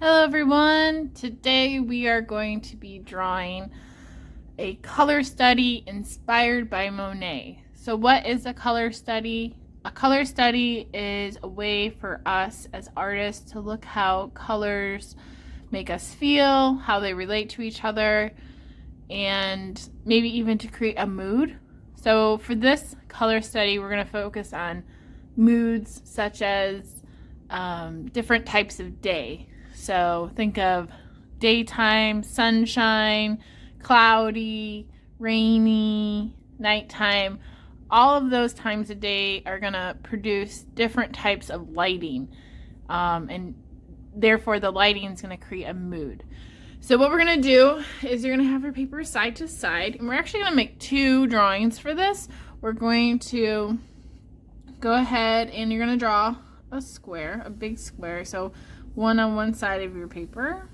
Hello everyone! Today we are going to be drawing a color study inspired by Monet. So what is a color study? A color study is a way for us as artists to look how colors make us feel, how they relate to each other, and maybe even to create a mood. So for this color study, we're going to focus on moods such as different types of day. So think of daytime, sunshine, cloudy, rainy, nighttime. All of those times of day are going to produce different types of lighting, and therefore the lighting is going to create a mood. So what we're going to do is you're going to have your paper side to side, and we're actually going to make two drawings for this. We're going to go ahead and you're going to draw a square, a big square, so one on one side of your paper.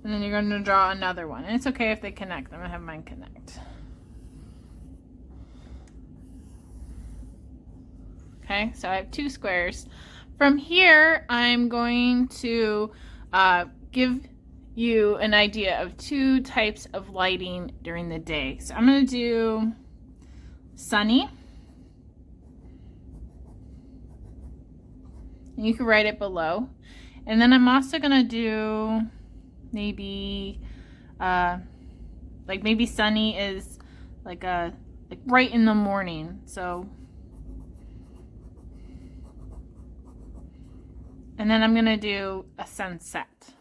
And then you're going to draw another one. And it's okay if they connect. I'm going to have mine connect. Okay, so I have two squares. From here, I'm going to give you an idea of two types of lighting during the day. So I'm going to do sunny. And you can write it below. And then I'm also going to do maybe maybe sunny is like right in the morning. So and then I'm going to do a sunset.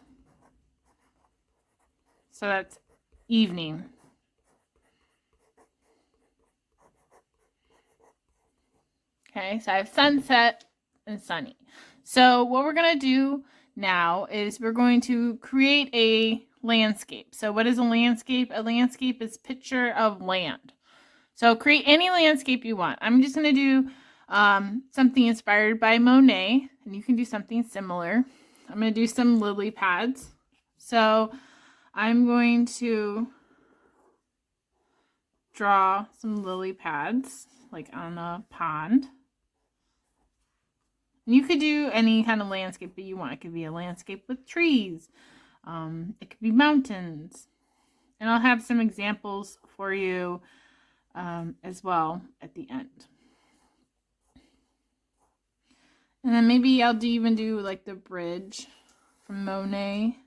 So that's evening. Okay, so I have sunset and sunny. So what we're going to do now is we're going to create a landscape. So what is a landscape? A landscape is picture of land. So create any landscape you want. I'm just going to do something inspired by Monet, and you can do something similar. I'm going to do some lily pads. So I'm going to draw some lily pads, like on a pond. And you could do any kind of landscape that you want. It could be a landscape with trees. It could be mountains. And I'll have some examples for you as well at the end. And then maybe I'll even do like the bridge from Monet.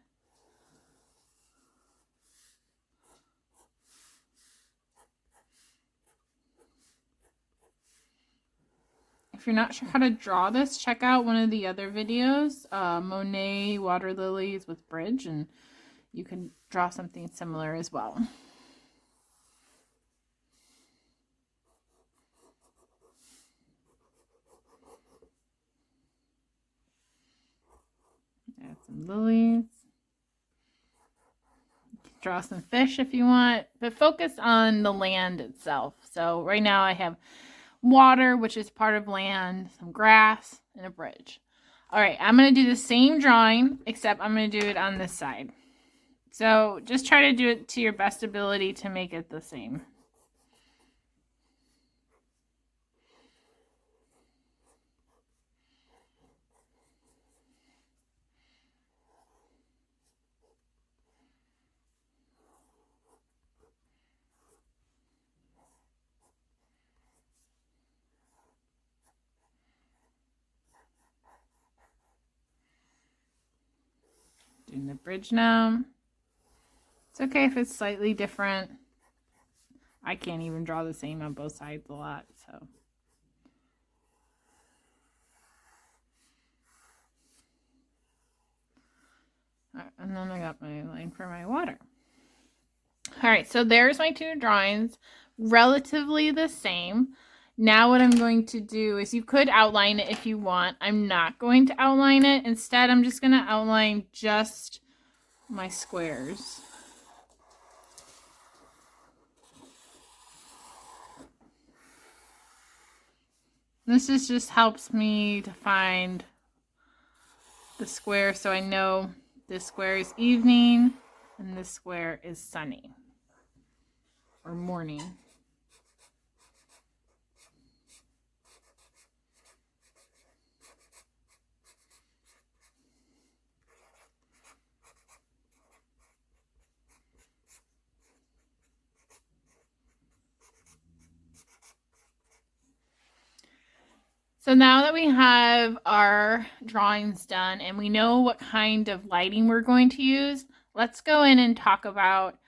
If you're not sure how to draw this, check out one of the other videos, Monet water lilies with bridge, and you can draw something similar as well. Add some lilies. Draw some fish if you want, but focus on the land itself. So right now I have water, which is part of land, some grass, and a bridge. All right, I'm going to do the same drawing, except I'm going to do it on this side. So just try to do it to your best ability to make it the same. Doing the bridge now. It's okay if it's slightly different. I can't even draw the same on both sides a lot, so. And then I got my line for my water. All right, so there's my two drawings, relatively the same. Now what I'm going to do is you could outline it if you want. I'm not going to outline it. Instead, I'm just going to outline just my squares. This just helps me to find the square so I know this square is evening and this square is sunny or morning. So now that we have our drawings done and we know what kind of lighting we're going to use, let's go in and talk about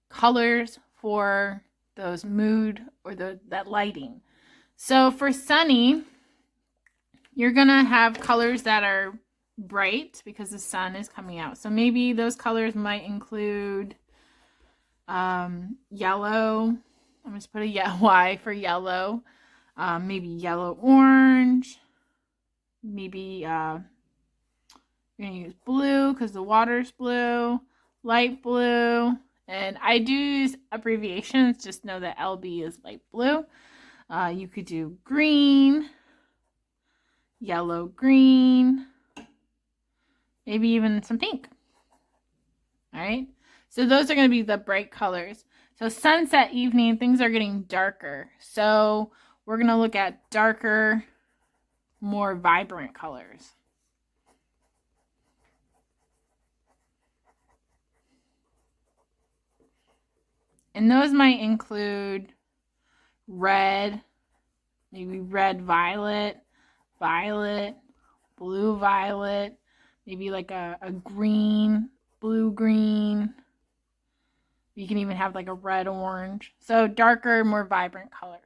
colors for those mood or that lighting. So for sunny, you're gonna have colors that are bright because the sun is coming out. So maybe those colors might include yellow. I'm just put a Y for yellow. Maybe yellow orange. Maybe you're gonna use blue because the water's blue, light blue, and I do use abbreviations. Just know that LB is light blue. You could do green, yellow green, maybe even some pink. All right, so those are going to be the bright colors. So sunset, evening, things are getting darker. So we're going to look at darker, more vibrant colors. And those might include red, maybe red violet, violet, blue violet, maybe like a green, blue green. You can even have like a red orange. So darker, more vibrant colors.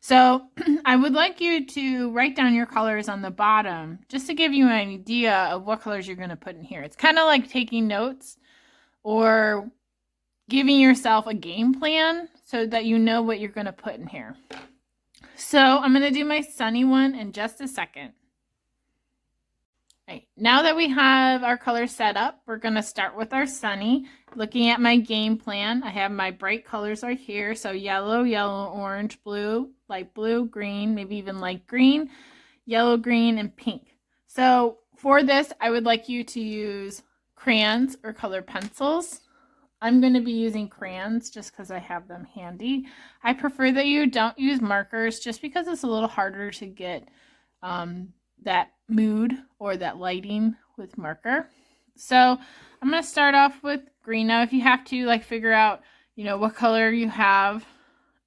So I would like you to write down your colors on the bottom just to give you an idea of what colors you're going to put in here. It's kind of like taking notes or giving yourself a game plan so that you know what you're going to put in here. So I'm going to do my sunny one in just a second. Right, now that we have our colors set up, we're going to start with our sunny. Looking at my game plan, I have my bright colors right here. So yellow, yellow, orange, blue, light blue, green, maybe even light green, yellow, green, and pink. So for this, I would like you to use crayons or colored pencils. I'm going to be using crayons just because I have them handy. I prefer that you don't use markers just because it's a little harder to get that mood or that lighting with marker. So I'm going to start off with green. Now if you have to like figure out, you know, what color you have,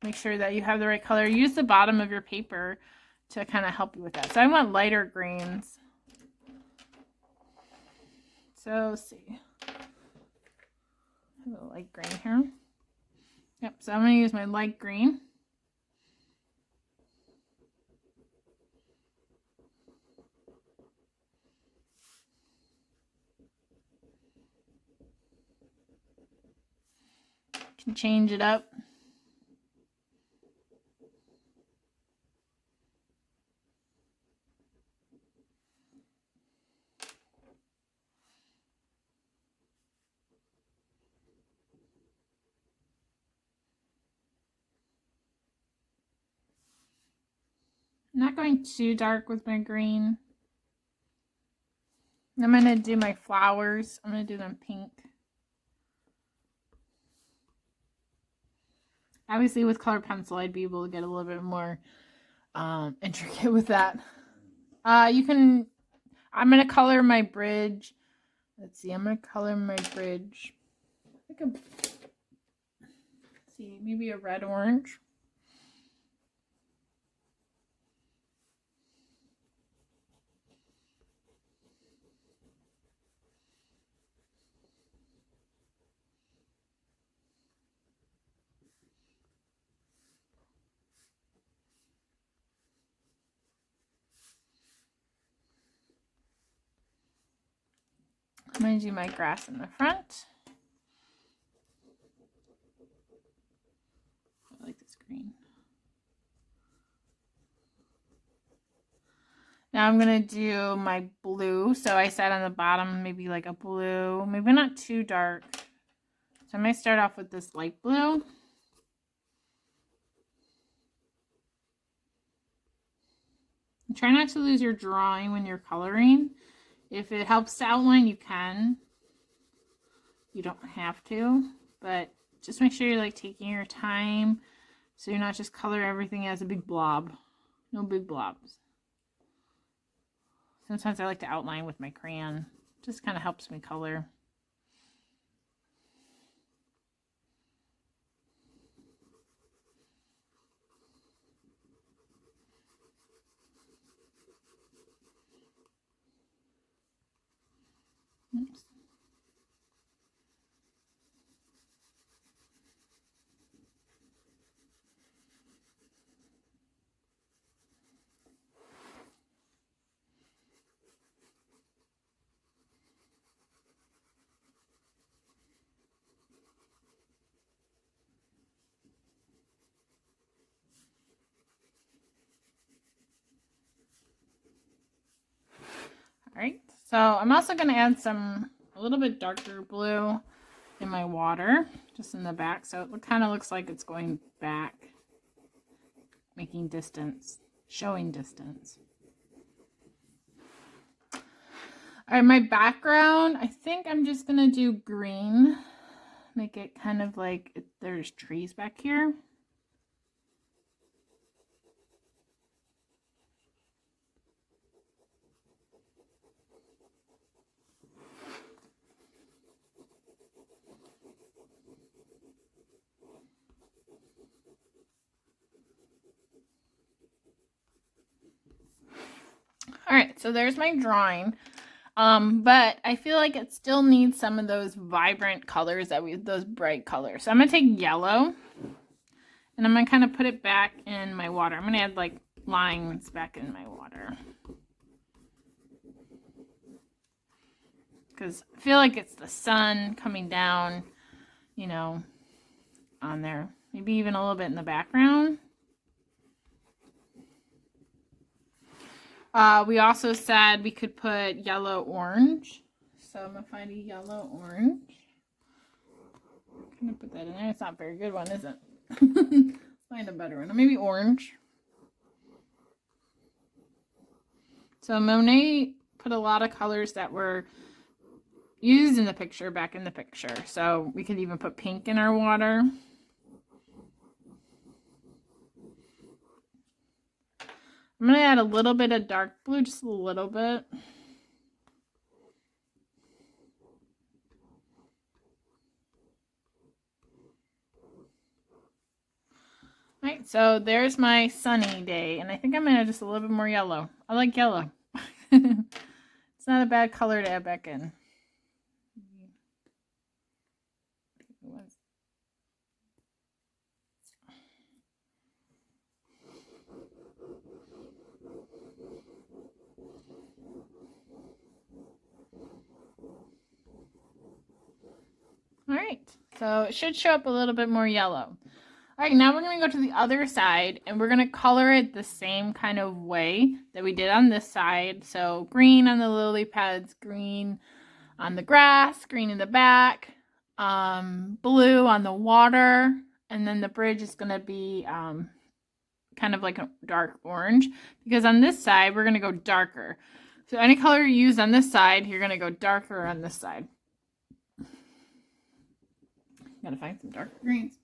make sure that you have the right color. Use the bottom of your paper to kind of help you with that. So I want lighter greens. So let's see. I have a light green here. Yep, so I'm going to use my light green. Can change it up. I'm not going too dark with my green. I'm going to do my flowers. I'm going to do them pink. Obviously with colored pencil, I'd be able to get a little bit more intricate with that. I'm going to color my bridge. Let's see, I'm going to color my bridge. Let's see, maybe a red orange. I'm going to do my grass in the front. I like this green. Now I'm going to do my blue. So I said on the bottom, maybe like a blue, maybe not too dark. So I might start off with this light blue. And try not to lose your drawing when you're coloring. If it helps to outline, you can. You don't have to, but just make sure you're like taking your time so you're not just color everything as a big blob. No big blobs. Sometimes I like to outline with my crayon. Just kind of helps me color. Oops. All right, so I'm also going to add a little bit darker blue in my water, just in the back, so it kind of looks like it's going back, making distance, showing distance. All right, my background, I think I'm just going to do green, make it kind of like there's trees back here. All right, so there's my drawing. But I feel like it still needs some of those vibrant colors those bright colors. So I'm gonna take yellow and I'm gonna kind of put it back in my water. I'm gonna add like lines back in my water. Because I feel like it's the sun coming down, you know, on there. Maybe even a little bit in the background. We also said we could put yellow orange. So I'm gonna find a yellow orange. I'm gonna put that in there. It's not a very good one, is it? Let's find a better one. Or maybe orange. So Monet put a lot of colors that were used in the picture back in the picture. So we could even put pink in our water. I'm going to add a little bit of dark blue, just a little bit. All right, so there's my sunny day, and I think I'm going to add just a little bit more yellow. I like yellow. It's not a bad color to add back in. All right, so it should show up a little bit more yellow. All right, now we're going to go to the other side, and we're going to color it the same kind of way that we did on this side. So green on the lily pads, green on the grass, green in the back, blue on the water, and then the bridge is going to be kind of like a dark orange, because on this side, we're going to go darker. So any color you use on this side, you're going to go darker on this side. Gotta find some dark greens.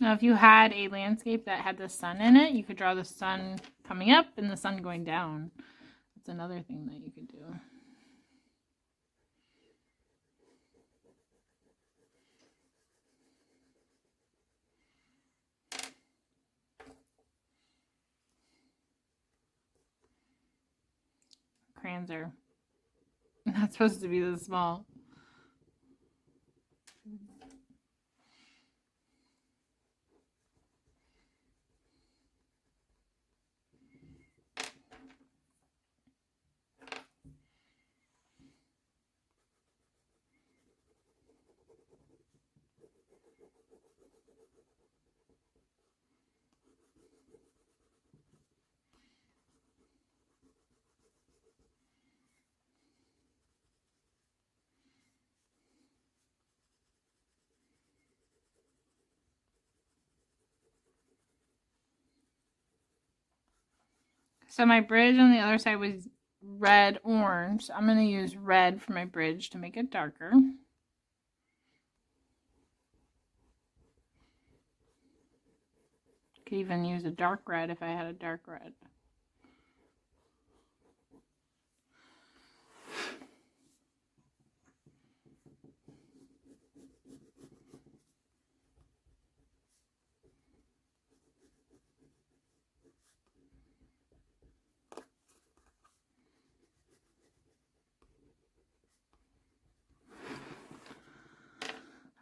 Now, if you had a landscape that had the sun in it, you could draw the sun coming up and the sun going down. That's another thing that you could do. Crayons are not supposed to be this small. So my bridge on the other side was red orange. So I'm going to use red for my bridge to make it darker. Could even use a dark red if I had a dark red.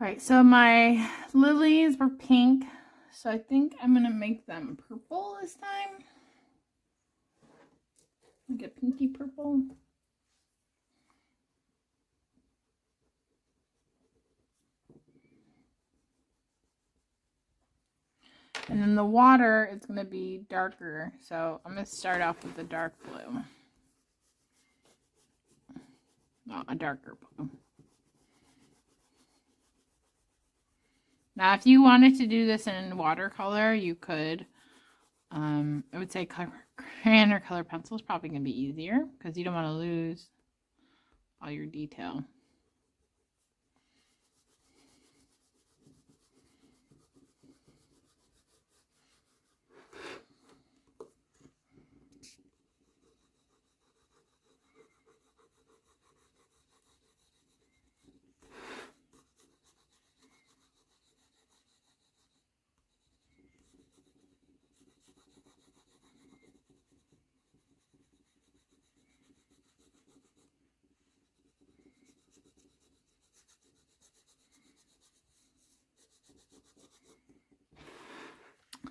All right, so my lilies were pink, so I think I'm going to make them purple this time. Like a pinky purple. And then the water is going to be darker, so I'm going to start off with the dark blue. Not a darker blue. Now, if you wanted to do this in watercolor, you could. I would say crayon or color pencil is probably going to be easier because you don't want to lose all your detail.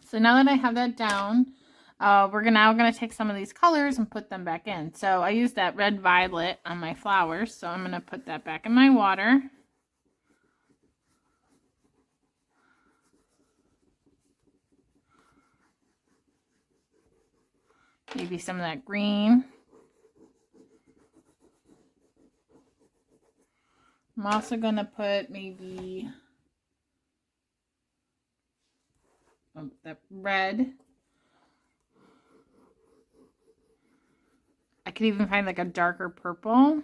So now that I have that down, we're now going to take some of these colors and put them back in. So I used that red violet on my flowers, so I'm going to put that back in my water. Maybe some of that green. I'm also going to put maybe that red. I could even find like a darker purple.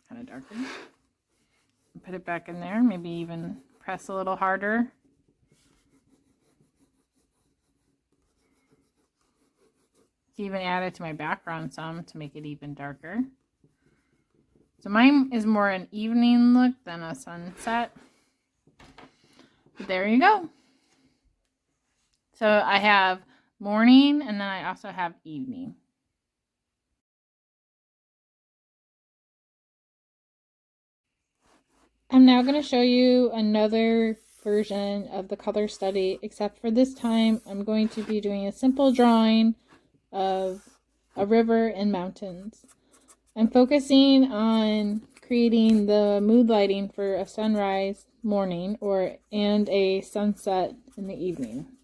Kind of darker. Put it back in there. Maybe even press a little harder. Even add it to my background some to make it even darker. So mine is more an evening look than a sunset. But there you go. So I have morning and then I also have evening. I'm now going to show you another version of the color study, except for this time I'm going to be doing a simple drawing of a river and mountains. I'm focusing on creating the mood lighting for a sunrise morning and a sunset in the evening.